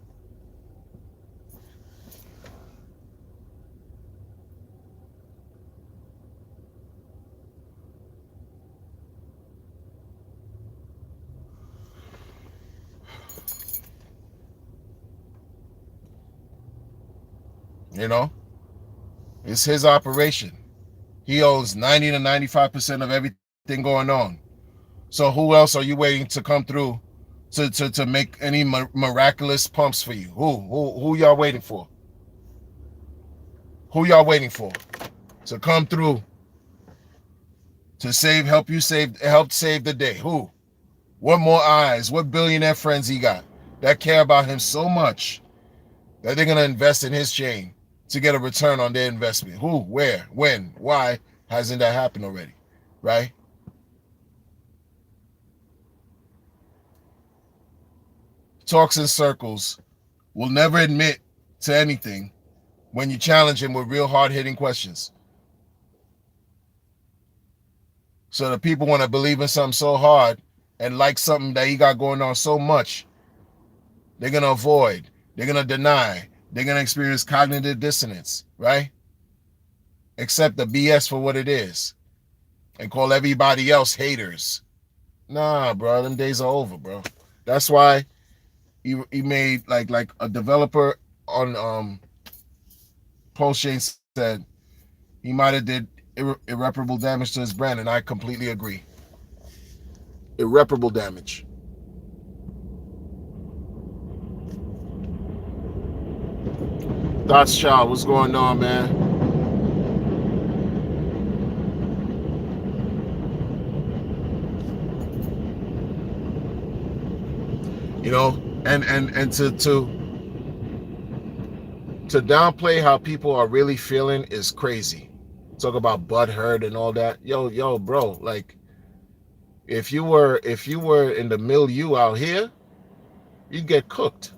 You know, it's his operation. He owns 90 to 95% of everything going on. So who else are you waiting to come through to make any miraculous pumps for you? Who y'all waiting for? Who y'all waiting for to come through to help save the day? Who? What more eyes? What billionaire friends he got that care about him so much that they're gonna invest in his chain to get a return on their investment? Who? Where? When? Why hasn't that happened already? Right? Talks in circles, will never admit to anything when you challenge him with real hard-hitting questions. So the people want to believe in something so hard and like something that he got going on so much, they're going to avoid, they're going to deny, they're going to experience cognitive dissonance, right? Accept the BS for what it is and call everybody else haters. Nah, bro, them days are over, bro. That's why he made like a developer on Postchain said he might have did irreparable damage to his brand, and I completely agree. Irreparable damage. Thoughts, child, what's going on, man? You know, and to downplay how people are really feeling is crazy. Talk about butthurt and all that. Yo, bro, like if you were in the milieu out here, you'd get cooked.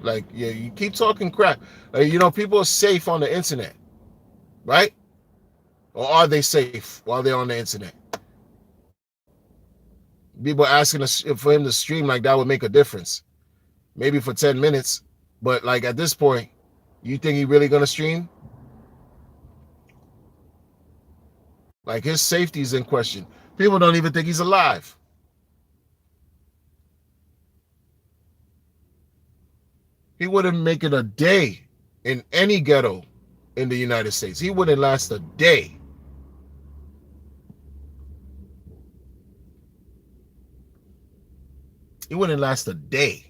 Like, yeah, you keep talking crap. You know, people are safe on the internet, right? Or are they safe while they're on the internet? People asking us for him to stream like that would make a difference. Maybe for 10 minutes, but like at this point, you think he really gonna stream? Like his safety is in question. People don't even think he's alive. He wouldn't make it a day in any ghetto in the United States. He wouldn't last a day. He wouldn't last a day.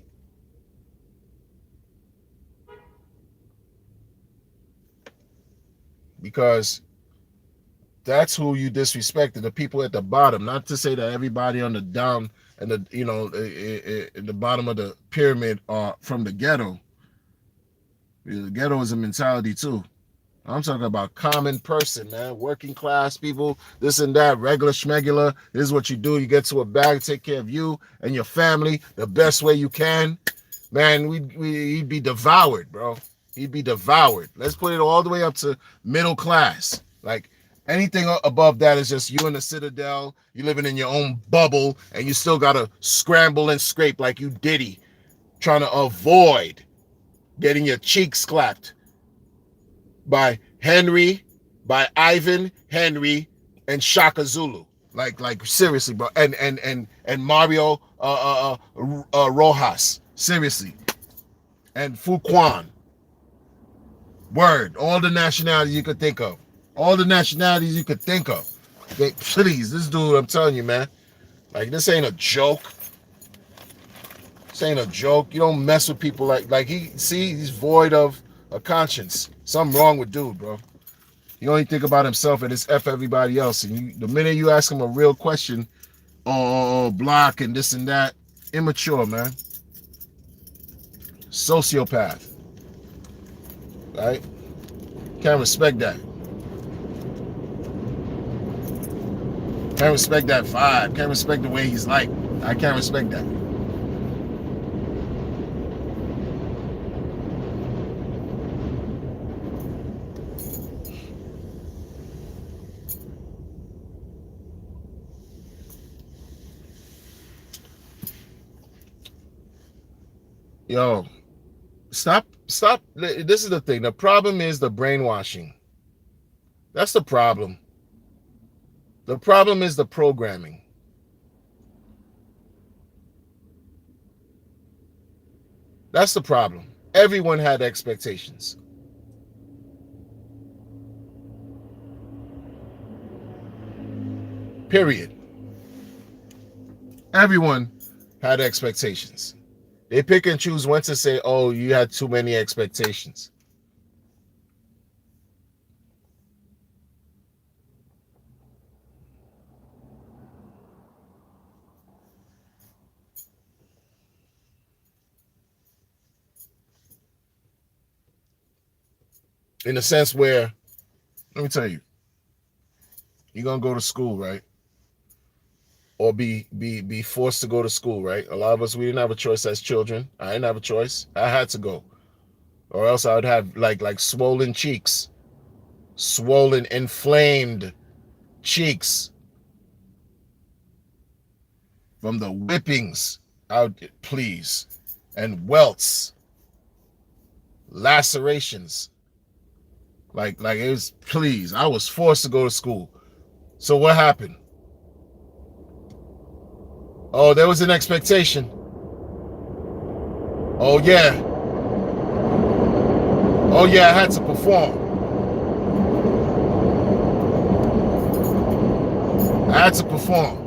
Because that's who you disrespected, the people at the bottom. Not to say that everybody on the down and the, you know, in the bottom of the pyramid are from the ghetto. The ghetto is a mentality too. I'm talking about common person, man. Working class people, this and that, regular schmegular. This is what you do. You get to a bag, take care of you and your family the best way you can. Man, he'd be devoured, bro. He'd be devoured. Let's put it all the way up to middle class. Like anything above that is just you in the citadel. You living in your own bubble, and you still gotta scramble and scrape like you Diddy, trying to avoid getting your cheeks clapped by Henry, by Ivan Henry, and Shaka Zulu. Like seriously, bro. And Mario Rojas. Seriously. and Fuquan. Word. All the nationalities you could think of. All the nationalities you could think of. Please, this dude, I'm telling you, man. Like, this ain't a joke. This ain't a joke. You don't mess with people he's void of a conscience. Something wrong with dude, bro. He only think about himself and it's F everybody else. And the minute you ask him a real question, block and this and that, immature, man. Sociopath. Right? Can't respect that. Can't respect that vibe. Can't respect the way he's like. I can't respect that. Yo, stop. This is the thing. The problem is the brainwashing. That's the problem. The problem is the programming. That's the problem. Everyone had expectations. Period. Everyone had expectations. They pick and choose when to say, oh, you had too many expectations. In a sense where, let me tell you, you're going to go to school, right? Or be forced to go to school, right? A lot of us, we didn't have a choice as children. I didn't have a choice. I had to go. Or else I would have like swollen cheeks. Swollen, inflamed cheeks. From the whippings out, please. And welts. Lacerations. Like it was, please. I was forced to go to school. So what happened? Oh, there was an expectation. Oh, yeah. Oh, yeah, I had to perform. I had to perform.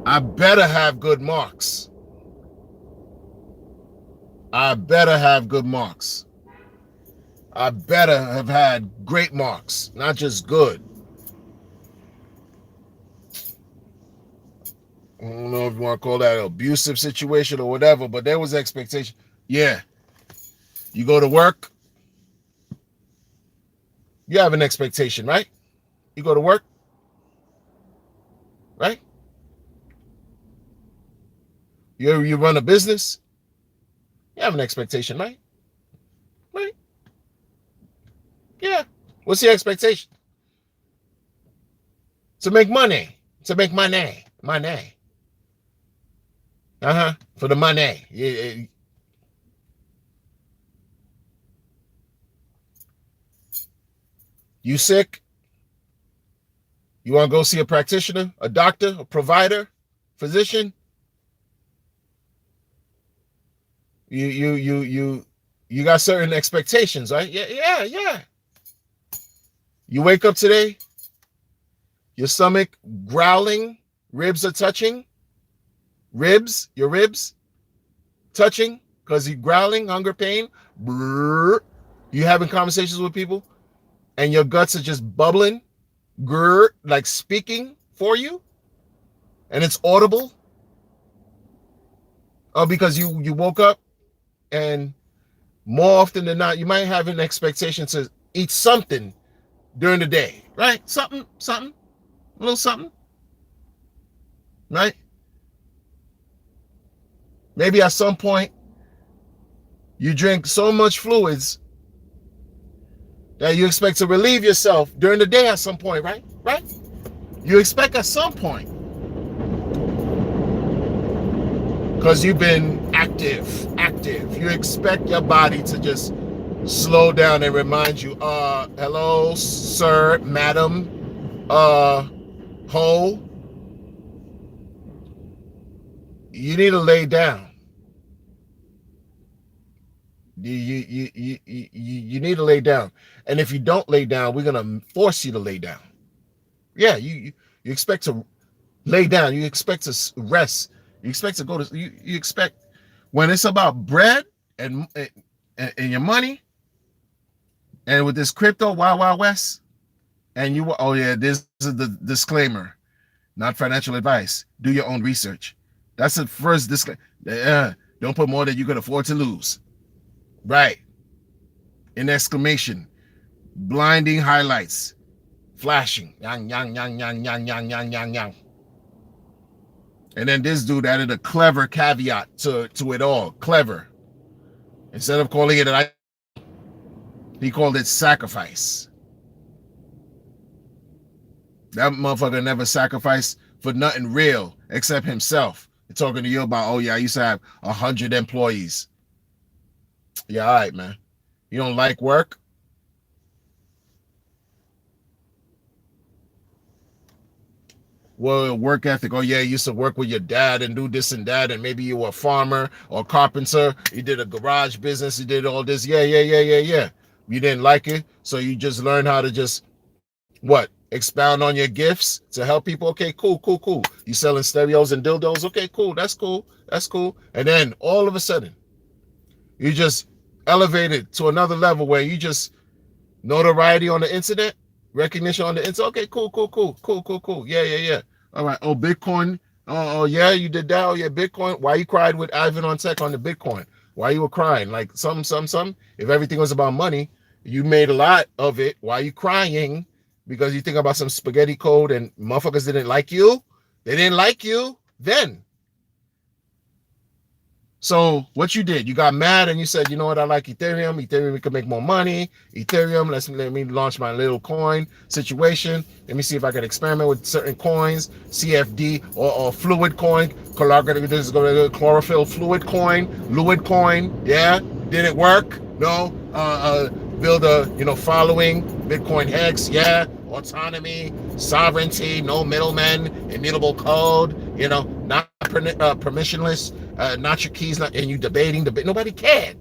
I better have good marks. I better have good marks. I better have had great marks, not just good. I don't know if you want to call that an abusive situation or whatever, but there was expectation. Yeah. You go to work, you have an expectation, right? You go to work, right? You run a business, you have an expectation, right? Right? Yeah. What's the expectation? To make money. To make money. Money. For the money. Yeah. You sick? You want to go see a practitioner, a doctor, a provider, physician? You got certain expectations, right? Yeah. You wake up today, your stomach growling, ribs are touching. Your ribs touching because you're growling, hunger, pain. Brrr. You having conversations with people and your guts are just bubbling, like speaking for you, and it's audible. Oh, because you woke up, and more often than not, you might have an expectation to eat something during the day, right? Something, a little something, right? Maybe at some point you drink so much fluids that you expect to relieve yourself during the day at some point, right? Right? You expect at some point. Because you've been active. You expect your body to just slow down and remind you, hello, sir, madam, ho. You need to lay down. You need to lay down. And if you don't lay down, we're gonna force you to lay down. Yeah, you expect to lay down. You expect to rest. You expect to go to. You expect when it's about bread and and your money, and with this crypto Wild Wild West, and you oh yeah, this is the disclaimer, not financial advice. Do your own research. That's the first disclaimer. Don't put more than you can afford to lose. Right. In exclamation, blinding highlights, flashing, yang yang yang yang yang yang yang yang yang. And then this dude added a clever caveat to it all. Clever. Instead of calling it an, he called it sacrifice. That motherfucker never sacrificed for nothing real except himself. They're talking to you about, oh yeah, I used to have 100 employees. Yeah, all right, man. You don't like work? Well, work ethic. Oh yeah, you used to work with your dad and do this and that, and maybe you were a farmer or a carpenter. You did a garage business. You did all this. Yeah. You didn't like it, so you just learned how to just what expound on your gifts to help people. Okay, cool. You selling stereos and dildos. Okay, cool. That's cool. And then all of a sudden, you just elevated to another level where you just notoriety on the internet, recognition on the internet. Okay, cool. Yeah. All right. Oh, Bitcoin. Oh, yeah, you did that. Oh, yeah, Bitcoin. Why you cried with Ivan on Tech on the Bitcoin? Why you were crying? Like some. If everything was about money, you made a lot of it. Why you crying? Because you think about some spaghetti code and motherfuckers didn't like you. They didn't like you then. So what you did, you got mad and you said, you know what, I like Ethereum. Ethereum, we can make more money. Ethereum, let me launch my little coin situation. Let me see if I can experiment with certain coins, CFD or fluid coin, chlorophyll fluid coin, yeah. Did it work? No. Build a following, Bitcoin Hex, yeah. Autonomy, sovereignty, no middlemen, immutable code, not permissionless, not your keys, not, and you debating, nobody cared.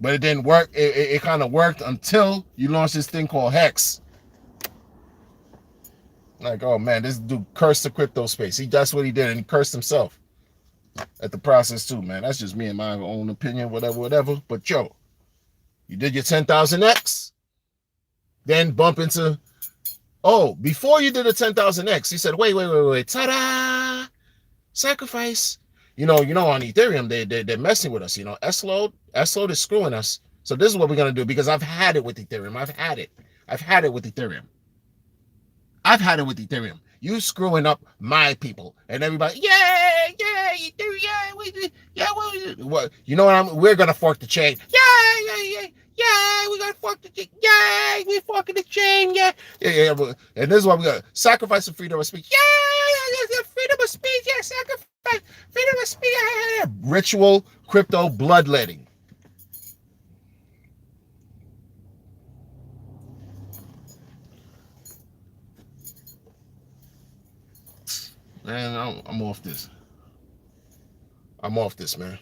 But it didn't work. It kind of worked until you launched this thing called Hex. Like, oh man, this dude cursed the crypto space. That's what he did, and he cursed himself at the process too, man. That's just me and my own opinion, whatever. But yo, you did your 10,000x, then bump into, before you did a 10,000x, he said, wait, ta-da, sacrifice. You know, on Ethereum, they're messing with us. S-Load is screwing us. So this is what we're gonna do, because I've had it with Ethereum. I've had it with Ethereum. You screwing up my people and everybody. Yeah, what? You know what? We're gonna fork the chain. Yeah. We gotta fork the chain. Yeah, we forking the chain. Yeah. And this is why we got sacrifice of freedom of speech. Yeah, freedom of speech. Yeah, sacrifice freedom of speech. Yeah. Ritual crypto bloodletting. Man, I'm off this. Man.